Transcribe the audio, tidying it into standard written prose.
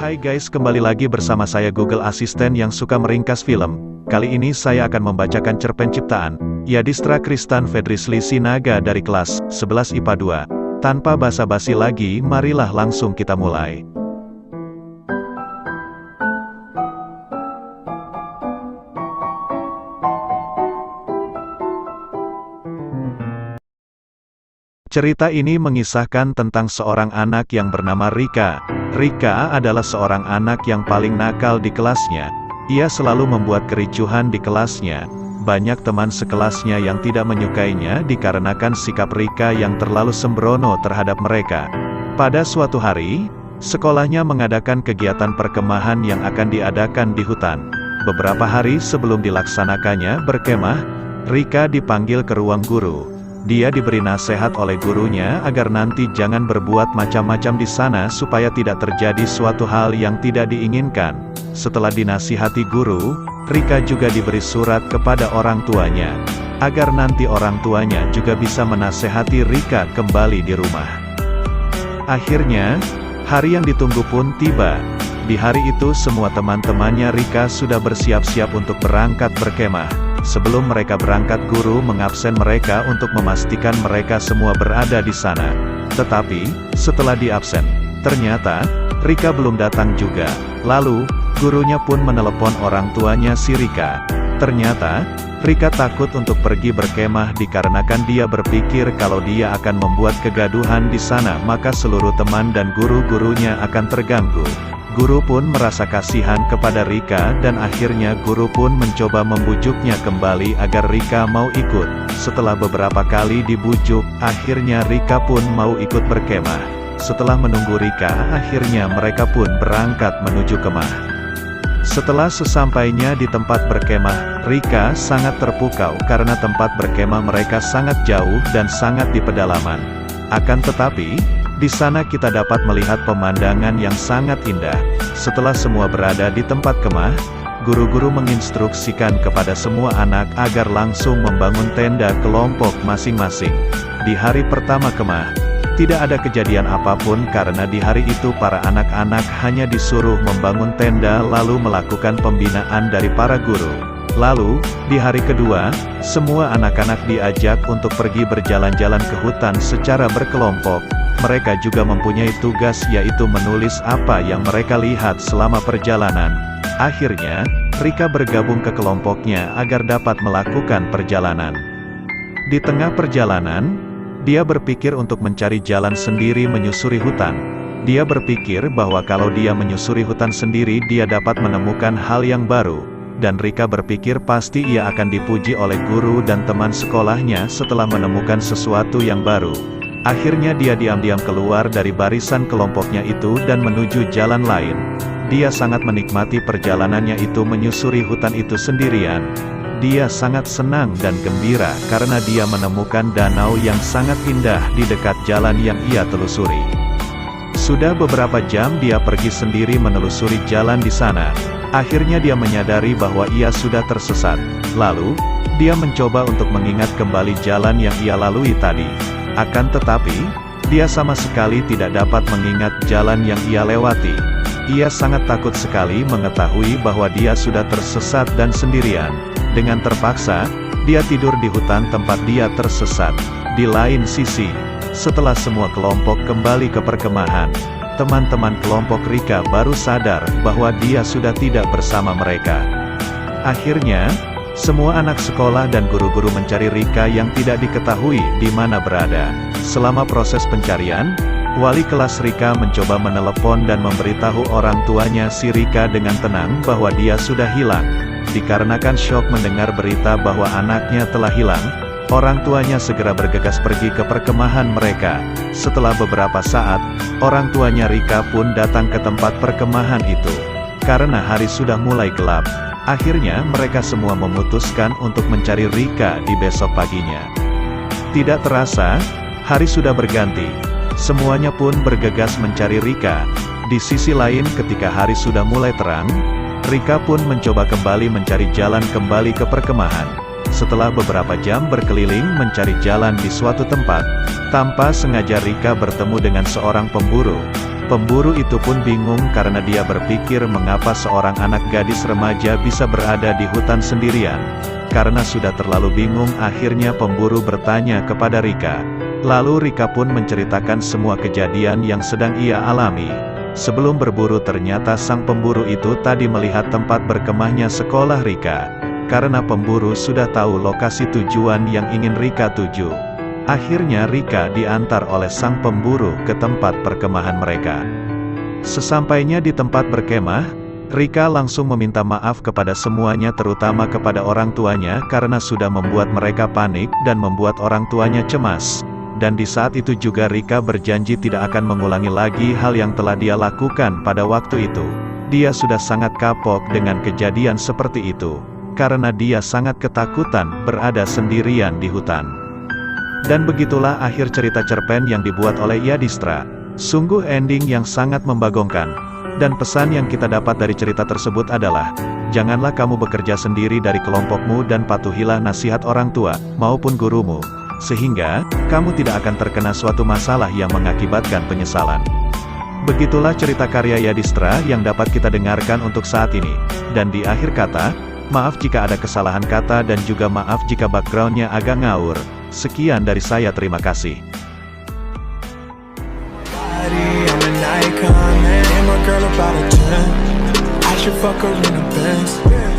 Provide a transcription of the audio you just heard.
Hai guys, kembali lagi bersama saya Google Assistant yang suka meringkas film. Kali ini saya akan membacakan cerpen ciptaan Yadistra Kristan Fedrisli Sinaga dari kelas 11 IPA 2. Tanpa basa-basi lagi, marilah langsung kita mulai. Cerita ini mengisahkan tentang seorang anak yang bernama Rika. Rika adalah seorang anak yang paling nakal di kelasnya. Ia selalu membuat kericuhan di kelasnya. Banyak teman sekelasnya yang tidak menyukainya dikarenakan sikap Rika yang terlalu sembrono terhadap mereka. Pada suatu hari, sekolahnya mengadakan kegiatan perkemahan yang akan diadakan di hutan. Beberapa hari sebelum dilaksanakannya berkemah, Rika dipanggil ke ruang guru. Dia diberi nasihat oleh gurunya agar nanti jangan berbuat macam-macam di sana supaya tidak terjadi suatu hal yang tidak diinginkan. Setelah dinasihati guru, Rika juga diberi surat kepada orang tuanya, agar nanti orang tuanya juga bisa menasehati Rika kembali di rumah. Akhirnya, hari yang ditunggu pun tiba. Di hari itu semua teman-temannya Rika sudah bersiap-siap untuk berangkat berkemah. Sebelum mereka berangkat, guru mengabsen mereka untuk memastikan mereka semua berada di sana. Tetapi, setelah diabsen, ternyata Rika belum datang juga. Lalu, gurunya pun menelepon orang tuanya si Rika. Ternyata, Rika takut untuk pergi berkemah dikarenakan dia berpikir kalau dia akan membuat kegaduhan di sana maka seluruh teman dan guru-gurunya akan terganggu. Guru pun merasa kasihan kepada Rika dan akhirnya guru pun mencoba membujuknya kembali agar Rika mau ikut. Setelah beberapa kali dibujuk, akhirnya Rika pun mau ikut berkemah. Setelah menunggu Rika, akhirnya mereka pun berangkat menuju kemah. Setelah sesampainya di tempat berkemah, Rika sangat terpukau karena tempat berkemah mereka sangat jauh dan sangat di pedalaman. Akan tetapi, di sana kita dapat melihat pemandangan yang sangat indah. Setelah semua berada di tempat kemah, guru-guru menginstruksikan kepada semua anak agar langsung membangun tenda kelompok masing-masing. Di hari pertama kemah, tidak ada kejadian apapun karena di hari itu para anak-anak hanya disuruh membangun tenda lalu melakukan pembinaan dari para guru. Lalu, di hari kedua, semua anak-anak diajak untuk pergi berjalan-jalan ke hutan secara berkelompok. Mereka juga mempunyai tugas yaitu menulis apa yang mereka lihat selama perjalanan. Akhirnya, Rika bergabung ke kelompoknya agar dapat melakukan perjalanan. Di tengah perjalanan, dia berpikir untuk mencari jalan sendiri menyusuri hutan. Dia berpikir bahwa kalau dia menyusuri hutan sendiri dia dapat menemukan hal yang baru. Dan Rika berpikir pasti ia akan dipuji oleh guru dan teman sekolahnya setelah menemukan sesuatu yang baru. Akhirnya dia diam-diam keluar dari barisan kelompoknya itu dan menuju jalan lain. Dia sangat menikmati perjalanannya itu menyusuri hutan itu sendirian. Dia sangat senang dan gembira karena dia menemukan danau yang sangat indah di dekat jalan yang ia telusuri. Sudah beberapa jam dia pergi sendiri menelusuri jalan di sana. Akhirnya dia menyadari bahwa ia sudah tersesat. Lalu, dia mencoba untuk mengingat kembali jalan yang ia lalui tadi. Akan tetapi, dia sama sekali tidak dapat mengingat jalan yang ia lewati. Ia sangat takut sekali mengetahui bahwa dia sudah tersesat dan sendirian. Dengan terpaksa, dia tidur di hutan tempat dia tersesat. Di lain sisi, setelah semua kelompok kembali ke perkemahan, teman-teman kelompok Rika baru sadar bahwa dia sudah tidak bersama mereka. Akhirnya, semua anak sekolah dan guru-guru mencari Rika yang tidak diketahui di mana berada. Selama proses pencarian, wali kelas Rika mencoba menelepon dan memberitahu orang tuanya si Rika dengan tenang bahwa dia sudah hilang. Dikarenakan syok mendengar berita bahwa anaknya telah hilang, orang tuanya segera bergegas pergi ke perkemahan mereka. Setelah beberapa saat, orang tuanya Rika pun datang ke tempat perkemahan itu. Karena hari sudah mulai gelap, akhirnya mereka semua memutuskan untuk mencari Rika di besok paginya. Tidak terasa, hari sudah berganti. Semuanya pun bergegas mencari Rika. Di sisi lain ketika hari sudah mulai terang, Rika pun mencoba kembali mencari jalan kembali ke perkemahan. Setelah beberapa jam berkeliling mencari jalan di suatu tempat, tanpa sengaja Rika bertemu dengan seorang pemburu. Pemburu itu pun bingung karena dia berpikir mengapa seorang anak gadis remaja bisa berada di hutan sendirian. Karena sudah terlalu bingung, akhirnya pemburu bertanya kepada Rika. Lalu Rika pun menceritakan semua kejadian yang sedang ia alami. Sebelum berburu ternyata sang pemburu itu tadi melihat tempat berkemahnya sekolah Rika. Karena pemburu sudah tahu lokasi tujuan yang ingin Rika tuju. Akhirnya Rika diantar oleh sang pemburu ke tempat perkemahan mereka. Sesampainya di tempat berkemah, Rika langsung meminta maaf kepada semuanya, terutama kepada orang tuanya karena sudah membuat mereka panik dan membuat orang tuanya cemas. Dan di saat itu juga Rika berjanji tidak akan mengulangi lagi hal yang telah dia lakukan pada waktu itu. Dia sudah sangat kapok dengan kejadian seperti itu, karena dia sangat ketakutan berada sendirian di hutan. Dan begitulah akhir cerita cerpen yang dibuat oleh Yadistra. Sungguh ending yang sangat membagongkan. Dan pesan yang kita dapat dari cerita tersebut adalah, janganlah kamu bekerja sendiri dari kelompokmu dan patuhilah nasihat orang tua, maupun gurumu. Sehingga, kamu tidak akan terkena suatu masalah yang mengakibatkan penyesalan. Begitulah cerita karya Yadistra yang dapat kita dengarkan untuk saat ini. Dan di akhir kata, maaf jika ada kesalahan kata dan juga maaf jika backgroundnya agak ngawur. Sekian dari saya, terima kasih. I'm an icon, man. And my girl about a 10. I should fuck her in a Benz.